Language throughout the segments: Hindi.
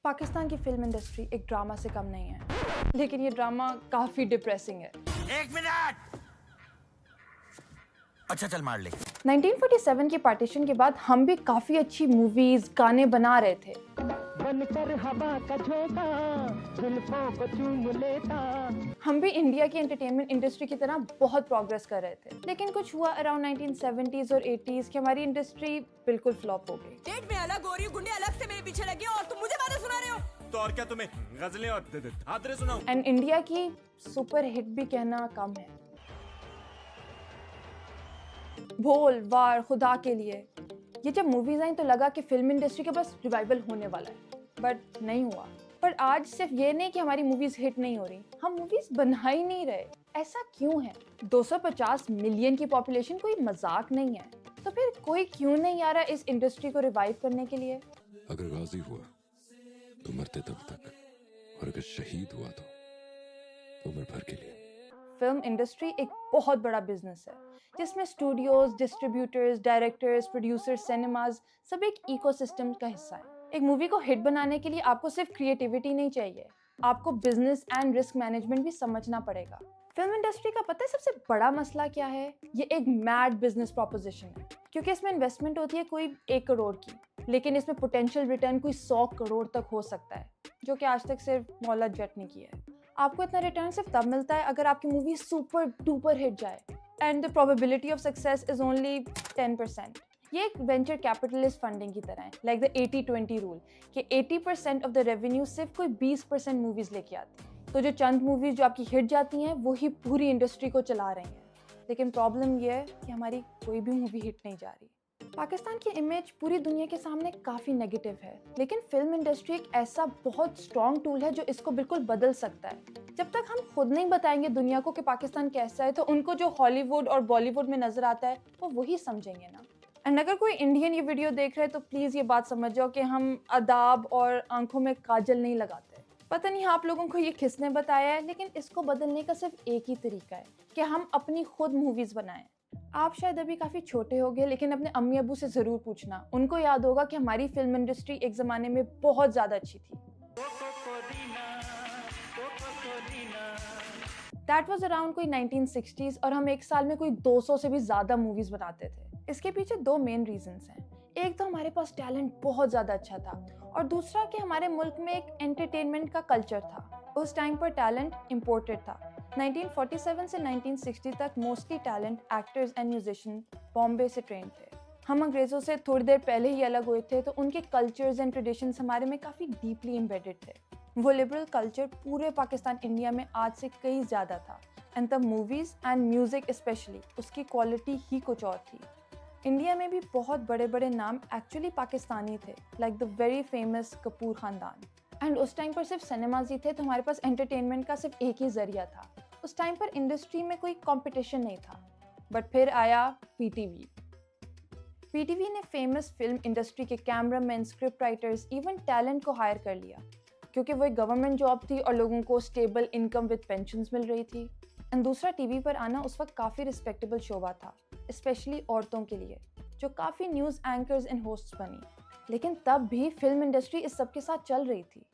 पाकिस्तान की फिल्म इंडस्ट्री एक ड्रामा से कम नहीं है, लेकिन ये ड्रामा काफी डिप्रेसिंग है। 1 मिनट। अच्छा चल मार ले। 1947 की पार्टीशन के बाद हम भी काफी अच्छी मूवीज गाने बना रहे थे। बनकर हवा का झोंका जुल्फों को चूम लेता। हम भी इंडिया की एंटरटेनमेंट इंडस्ट्री की तरह बहुत प्रोग्रेस कर रहे थे, लेकिन कुछ हुआ अराउंड 1970s और 80s कि हमारी इंडस्ट्री बिल्कुल फ्लॉप हो गई। डेट में अलग हो रही हूँ, गुंडे अलग से मेरे पीछे लगे और तुम मुझे बातें सुना रहे हो। तो और क्या तुम्हें गजलें और धातरे सुनाऊं? एंड इंडिया की सुपर हिट भी कहना कम है। भोल, वार, खुदा के लिए, ये जब मूवीज आई तो लगा कि फिल्म इंडस्ट्री का बस रिवाइवल होने वाला है, बट नहीं हुआ। पर आज सिर्फ ये नहीं कि हमारी मूवीज हिट नहीं हो रही, हम मूवीज बना ही नहीं रहे। ऐसा क्यों है? 250 मिलियन की पॉपुलेशन कोई मजाक नहीं है, तो फिर कोई क्यों नहीं आ रहा इस इंडस्ट्री को रिवाइव करने के लिए? अगर गाजी हुआ तो मरते दम तक, और अगर शहीद हुआ तो उम्र भर के लिए। फिल्म इंडस्ट्री एक बहुत बड़ा बिजनेस है जिसमें studios, distributors, directors, producers, cinemas सब एक इकोसिस्टम का हिस्सा है। एक मूवी को हिट बनाने के लिए आपको सिर्फ क्रिएटिविटी नहीं चाहिए, आपको बिजनेस एंड रिस्क मैनेजमेंट भी समझना पड़ेगा। फिल्म इंडस्ट्री का पता है सबसे बड़ा मसला क्या है? ये एक मैड बिजनेस प्रोपोजिशन है, क्योंकि इसमें इन्वेस्टमेंट होती है कोई 1 करोड़ की, लेकिन इसमें पोटेंशियल रिटर्न कोई 100 करोड़ तक हो सकता है, जो कि आज तक सिर्फ मौला जट ने किया है। आपको इतना रिटर्न सिर्फ तब मिलता है अगर आपकी मूवी सुपर डुपर हिट जाए, and the probability of success is only 10%। ये एक वेंचर कैपिटलिस्ट फंडिंग की तरह है, लाइक द 80-20 रूल, कि 80% ऑफ द रेवेन्यू सिर्फ कोई 20% मूवीज लेके आती है। तो जो चंद मूवीज जो आपकी हिट जाती हैं वो ही पूरी इंडस्ट्री को चला रही हैं। लेकिन प्रॉब्लम ये है कि हमारी कोई भी मूवी हिट नहीं जा रही। पाकिस्तान की इमेज पूरी दुनिया के सामने काफ़ी नेगेटिव है, लेकिन फिल्म इंडस्ट्री एक ऐसा बहुत स्ट्रॉन्ग टूल है जो इसको बिल्कुल बदल सकता है। जब तक हम खुद नहीं बताएंगे दुनिया को कि पाकिस्तान कैसा है, तो उनको जो हॉलीवुड और बॉलीवुड में नजर आता है वो वही समझेंगे ना। एंड अगर कोई इंडियन ये वीडियो देख रहे हैं तो प्लीज़ ये बात समझ जाओ कि हम अदाब और आंखों में काजल नहीं लगाते। पता नहीं आप लोगों को ये किसने बताया है, लेकिन इसको बदलने का सिर्फ एक ही तरीका है कि हम अपनी खुद मूवीज़ बनाएं। आप शायद अभी काफ़ी छोटे होंगे, लेकिन अपने अम्मी अबू से ज़रूर पूछना, उनको याद होगा कि हमारी फिल्म इंडस्ट्री एक ज़माने में बहुत ज़्यादा अच्छी थी। दैट वाज अराउंड कोई 1960s, और हम एक साल में कोई 200 से भी ज़्यादा मूवीज़ बनाते थे। इसके पीछे 2 मेन रीजंस हैं। एक तो हमारे पास टैलेंट बहुत ज़्यादा अच्छा था, और दूसरा कि हमारे मुल्क में एक एंटरटेनमेंट का कल्चर था। उस टाइम पर टैलेंट इम्पोर्टेड था। 1947 से 1960 तक mostly talent actors and musician Bombay से ट्रेन थे। हम अंग्रेज़ों से थोड़ी देर पहले ही अलग हुए थे, तो उनके कल्चर्स एंड ट्रेडिशंस हमारे में काफ़ी डीपली एम्बेडेड थे। वो लिबरल कल्चर पूरे पाकिस्तान इंडिया में आज से कई ज़्यादा था, and the movies and music specially उसकी क्वालिटी ही कुछ और थी। इंडिया में भी बहुत बड़े बड़े नाम एक्चुअली पाकिस्तानी थे, like the very famous Kapoor ख़ानदान। एंड उस टाइम पर सिर्फ सिनेमाज ही थे, तो हमारे पास एंटरटेनमेंट का सिर्फ एक ही ज़रिया था। उस टाइम पर इंडस्ट्री में कोई कंपटीशन नहीं था। बट फिर आया पीटीवी। पीटीवी ने फेमस फिल्म इंडस्ट्री के cameraman, script writers, even talent को हायर कर लिया, क्योंकि वो एक गवर्नमेंट जॉब थी और लोगों को स्टेबल इनकम विद पेंशन्स मिल रही थी। एंड दूसरा, टीवी पर आना उस वक्त काफ़ी रिस्पेक्टेबल शोबा था, स्पेशली औरतों के लिए, जो काफ़ी न्यूज़ एंकर्स एंड होस्ट्स बनी। लेकिन तब भी फिल्म इंडस्ट्री इस सब के साथ चल रही थी।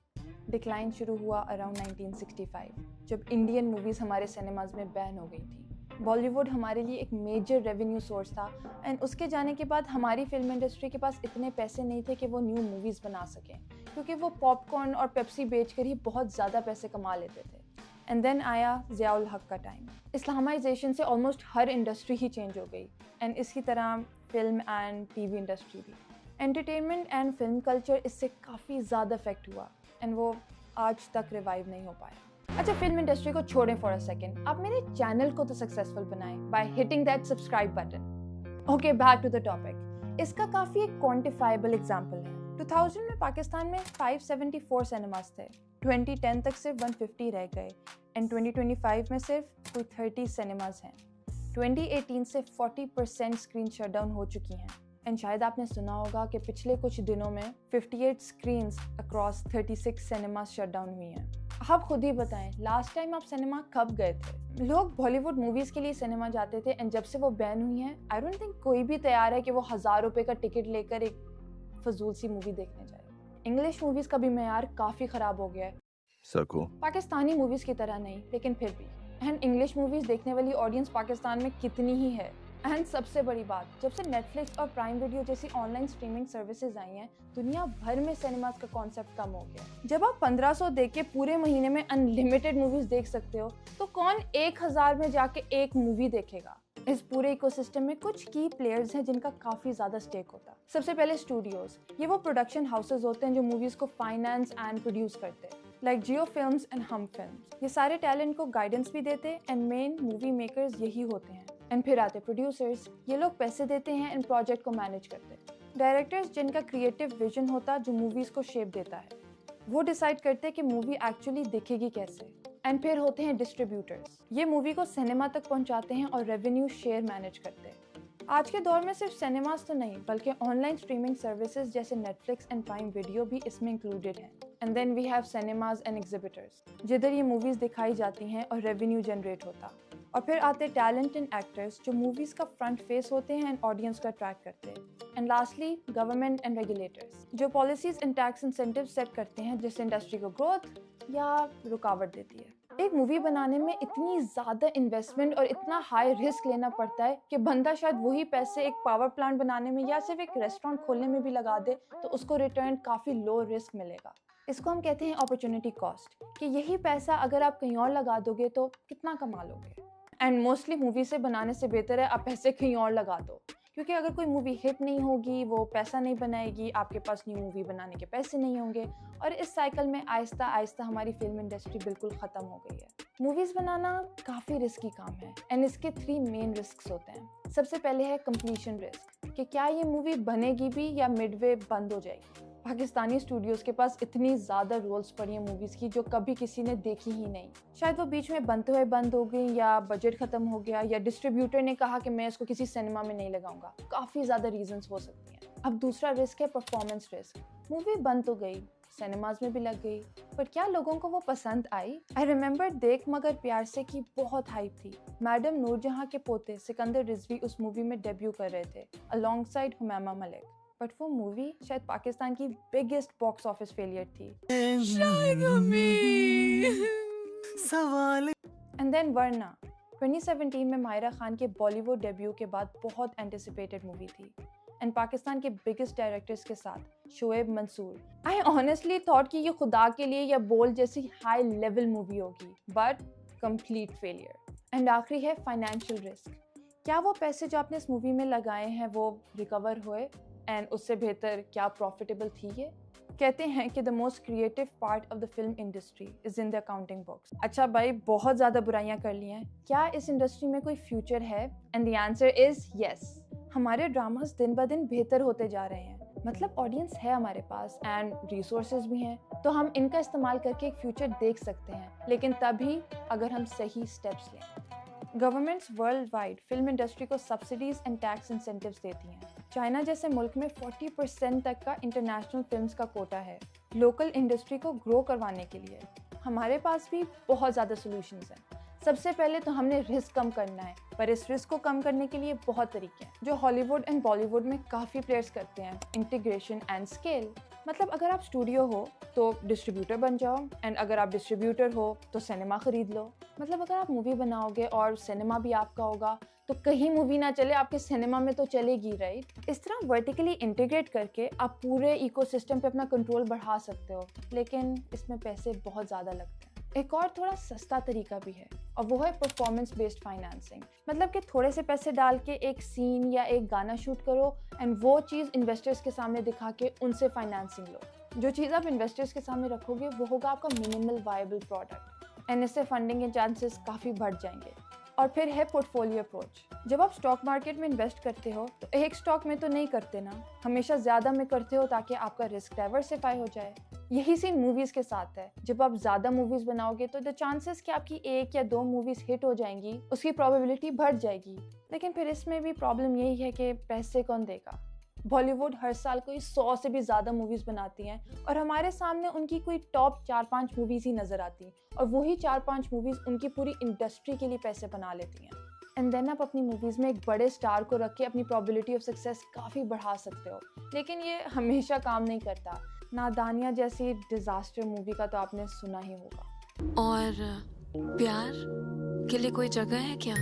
डिक्लाइन शुरू हुआ अराउंड 1965, जब इंडियन मूवीज़ हमारे सिनेमाज में बैन हो गई थी। बॉलीवुड हमारे लिए एक मेजर रेवेन्यू सोर्स था, एंड उसके जाने के बाद हमारी फिल्म इंडस्ट्री के पास इतने पैसे नहीं थे कि वो न्यू मूवीज़ बना सकें, क्योंकि वो पॉपकॉर्न और पेप्सी बेचकर ही बहुत ज़्यादा पैसे कमा लेते थे। एंड देन आया ज़ियाउल हक का टाइम। इस्लामाइजेशन से ऑलमोस्ट हर इंडस्ट्री ही चेंज हो गई, एंड इसी तरह फिल्म एंड टीवी इंडस्ट्री भी। एंटरटेनमेंट एंड फिल्म कल्चर इससे काफ़ी ज़्यादा इफेक्ट हुआ, एंड वो आज तक रिवाइव नहीं हो पाया। अच्छा, फिल्म इंडस्ट्री को छोड़ें फॉर अ सेकेंड, आप मेरे चैनल को तो सक्सेसफुल बनाएं by hitting that subscribe button. Okay, back to the topic. इसका काफ़ी एक क्वांटिफाइबल एग्जाम्पल है। 2000 में पाकिस्तान में 574 सिनेमास थे, 2010 तक सिर्फ 150 रह गए, एंड 2025 में सिर्फ कोई 30 सिनेमास हैं। 2018 से 40% स्क्रीन शटडाउन हो चुकी हैं, एंड शायद आपने सुना होगा कि पिछले कुछ दिनों में 58 स्क्रीन्स अक्रॉस 36 सिनेमास शटडाउन हुई हैं। आप खुद ही बताएं, लास्ट टाइम आप सिनेमा कब गए थे? लोग बॉलीवुड मूवीज़ के लिए सिनेमा जाते थे, एंड जब से वो बैन हुई हैं, आई डोंट थिंक कोई भी तैयार है कि वो 1000 रुपये का टिकट लेकर एक फजूल सी मूवी देखने जाए। इंग्लिश मूवीज का भी मेयार काफी खराब हो गया है, सको पाकिस्तानी मूवीज की तरह नहीं, लेकिन फिर भी। एंड इंग्लिश मूवीज देखने वाली ऑडियंस पाकिस्तान में कितनी ही है। एंड सबसे बड़ी बात, जब से नेटफ्लिक्स और प्राइम वीडियो जैसी ऑनलाइन स्ट्रीमिंग सर्विसेज आई हैं, दुनिया भर में सिनेमास का कॉन्सेप्ट कम हो गया। जब आप 1500 दे के पूरे महीने में अनलिमिटेड मूवीज देख सकते हो, तो कौन 1000 में जाके एक मूवी देखेगा। इस पूरे इकोसिस्टम में कुछ की प्लेयर्स हैं जिनका काफी ज्यादा स्टेक होता है। सबसे पहले स्टूडियोज, ये वो प्रोडक्शन हाउसेज होते हैं जो मूवीज को फाइनेंस एंड प्रोड्यूस करते हैं, लाइक जियो फिल्म्स एंड हम फिल्म्स। ये सारे टैलेंट को गाइडेंस भी देते एंड मेन मूवी मेकर्स यही होते हैं। एंड फिर आते प्रोड्यूसर्स, ये लोग पैसे देते हैं एंड प्रोजेक्ट को मैनेज करते हैं। डायरेक्टर्स, जिनका क्रिएटिव विजन होता जो मूवीज को शेप देता है, वो डिसाइड करते हैं कि मूवी एक्चुअली दिखेगी कैसे। एंड फिर होते हैं डिस्ट्रीब्यूटर्स, ये मूवी को सिनेमा तक पहुंचाते हैं और रेवेन्यू शेयर मैनेज करते हैं। आज के दौर में सिर्फ सिनेमास तो नहीं, बल्कि ऑनलाइन स्ट्रीमिंग सर्विसेज जैसे नेटफ्लिक्स एंड प्राइम वीडियो भी इसमें इंक्लूडेड हैं। And then we have cinemas and exhibitors, जिधर ये मूवीज दिखाई जाती हैं और रेवेन्यू जनरेट होता। और फिर आते टैलेंट एंड एक्टर्स, जो मूवीज का फ्रंट फेस होते हैं एंड ऑडियंस को अट्रैक्ट करते हैं। And lastly government and regulators, जो policies and tax incentive set करते हैं जिससे इंडस्ट्री को ग्रोथ या रुकावट देती है। एक मूवी बनाने में इतनी ज़्यादा इन्वेस्टमेंट और इतना हाई रिस्क लेना पड़ता है कि बंदा शायद वही पैसे एक पावर प्लांट बनाने में या सिर्फ एक रेस्टोरेंट खोलने में भी लगा दे तो उसको रिटर्न काफ़ी लो रिस्क मिलेगा। इसको हम कहते हैं अपॉर्चुनिटी कॉस्ट, कि यही पैसा अगर आप कहीं और लगा दोगे तो कितना कमा लोगे। एंड मोस्टली मूवी से बनाने से बेहतर है आप पैसे कहीं और लगा दो, क्योंकि अगर कोई मूवी हिट नहीं होगी, वो पैसा नहीं बनाएगी, आपके पास न्यू मूवी बनाने के पैसे नहीं होंगे, और इस साइकिल में आहिस्ता आहिस्ता हमारी फिल्म इंडस्ट्री बिल्कुल ख़त्म हो गई है। मूवीज़ बनाना काफ़ी रिस्की काम है एंड इसके 3 मेन रिस्क होते हैं। सबसे पहले है कंप्लीशन रिस्क, कि क्या ये मूवी बनेगी भी या मिडवे बंद हो जाएगी। पाकिस्तानी स्टूडियोज़ के पास इतनी ज़्यादा रोल्स पड़ी हैं मूवीज़ की जो कभी किसी ने देखी ही नहीं। शायद वो बीच में बनते हुए बंद हो गई, या बजट ख़त्म हो गया, या डिस्ट्रीब्यूटर ने कहा कि मैं इसको किसी सिनेमा में नहीं लगाऊंगा। काफ़ी ज़्यादा रीजंस हो सकती हैं। अब दूसरा रिस्क है परफॉर्मेंस रिस्क। मूवी बंद तो गई, सिनेमाज में भी लग गई, पर क्या लोगों को वो पसंद आई। आई रिमेंबर देख मगर प्यार से की बहुत हाइप थी। मैडम नूरजहां के पोते सिकंदर रिजवी उस मूवी में डेब्यू कर रहे थे अलोंगसाइड हुमामा मलिक, बट वो मूवी शायद पाकिस्तान की बिगेस्ट बॉक्स ऑफिस फेलियर थी। एंड देन वरना 2017 में माहिरा खान के बॉलीवुड डेब्यू के बाद बहुत एंटिसिपेटेड मूवी थी एंड पाकिस्तान के बिगेस्ट डायरेक्टर्स के साथ Shoaib Mansoor. I honestly thought कि ये खुदा के लिए या बोल जैसी हाई लेवल मूवी होगी, बट कंप्लीट फेलियर। एंड आखिरी है फाइनेंशियल रिस्क, क्या वो पैसे जो आपने इस मूवी में लगाए हैं वो रिकवर हुए, एंड उससे बेहतर क्या प्रॉफिटेबल थी ये। कहते हैं कि the most creative part of the film industry is in the accounting books. अच्छा भाई, बहुत ज़्यादा बुराइयां कर ली हैं, क्या इस इंडस्ट्री में कोई फ्यूचर है? And the answer is yes. हमारे ड्रामास दिन ब दिन बेहतर होते जा रहे हैं, मतलब ऑडियंस है हमारे पास एंड रिसोर्सेज भी हैं, तो हम इनका इस्तेमाल करके एक फ्यूचर देख सकते हैं, लेकिन तभी अगर हम सही स्टेप्स लें। Governments world wide film industry को सब्सिडीज एंड टैक्स इंसेंटिव्स देती हैं। चाइना जैसे मुल्क में 40% तक का इंटरनेशनल फिल्म्स का कोटा है लोकल इंडस्ट्री को ग्रो करवाने के लिए। हमारे पास भी बहुत ज़्यादा सॉल्यूशंस हैं। सबसे पहले तो हमने रिस्क कम करना है, पर इस रिस्क को कम करने के लिए बहुत तरीके हैं जो हॉलीवुड एंड बॉलीवुड में काफ़ी प्लेयर्स करते हैं। इंटीग्रेशन एंड स्केल, मतलब अगर आप स्टूडियो हो तो डिस्ट्रीब्यूटर बन जाओ, एंड अगर आप डिस्ट्रीब्यूटर हो तो सिनेमा खरीद लो। मतलब अगर आप मूवी बनाओगे और सिनेमा भी आपका होगा तो कहीं मूवी ना चले आपके सिनेमा में तो चलेगी, राइट। इस तरह वर्टिकली इंटीग्रेट करके आप पूरे इकोसिस्टम पे अपना कंट्रोल बढ़ा सकते हो, लेकिन इसमें पैसे बहुत ज़्यादा लगते हैं। एक और थोड़ा सस्ता तरीका भी है और वो है परफॉर्मेंस बेस्ड फाइनेंसिंग, मतलब कि थोड़े से पैसे डाल के एक सीन या एक गाना शूट करो एंड वो चीज़ इन्वेस्टर्स के सामने दिखा के उनसे फाइनेंसिंग लो। जो चीज़ आप इन्वेस्टर्स के सामने रखोगे वो होगा आपका मिनिमल वायबल प्रोडक्ट, एंड इससे फंडिंग के चांसेस काफ़ी बढ़ जाएंगे। और फिर है पोर्टफोलियो अप्रोच। जब आप स्टॉक मार्केट में इन्वेस्ट करते हो तो एक स्टॉक में तो नहीं करते ना, हमेशा ज़्यादा में करते हो ताकि आपका रिस्क डाइवर्सिफाई हो जाए। यही सीन मूवीज़ के साथ है। जब आप ज़्यादा मूवीज़ बनाओगे तो द चांसेस कि आपकी 1 या 2 मूवीज़ हिट हो जाएंगी उसकी प्रोबेबिलिटी बढ़ जाएगी। लेकिन फिर इसमें भी प्रॉब्लम यही है कि पैसे कौन देगा। बॉलीवुड हर साल कोई 100 से भी ज़्यादा मूवीज़ बनाती हैं और हमारे सामने उनकी कोई टॉप 4-5 मूवीज़ ही नज़र आती हैं, और वही 4-5 मूवीज़ उनकी पूरी इंडस्ट्री के लिए पैसे बना लेती हैं। एंड देन आप अपनी मूवीज़ में एक बड़े स्टार को रख के अपनी प्रोबेबिलिटी ऑफ सक्सेस काफ़ी बढ़ा सकते हो, लेकिन ये हमेशा काम नहीं करता। नादानिया जैसी डिजास्टर मूवी का तो आपने सुना ही होगा। और प्यार के लिए कोई जगह है क्या?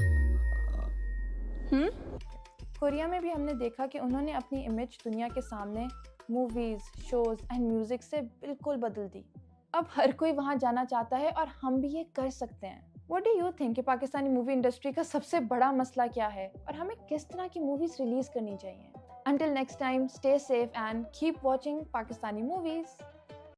कोरिया में भी हमने देखा कि उन्होंने अपनी इमेज दुनिया के सामने मूवीज, शोज एंड म्यूजिक से बिल्कुल बदल दी। अब हर कोई वहां जाना चाहता है और हम भी ये कर सकते हैं। What do you think कि पाकिस्तानी मूवी इंडस्ट्री का सबसे बड़ा मसला क्या है और हमें किस तरह की मूवीज रिलीज करनी चाहिए? Until next time, stay safe and keep watching Pakistani movies.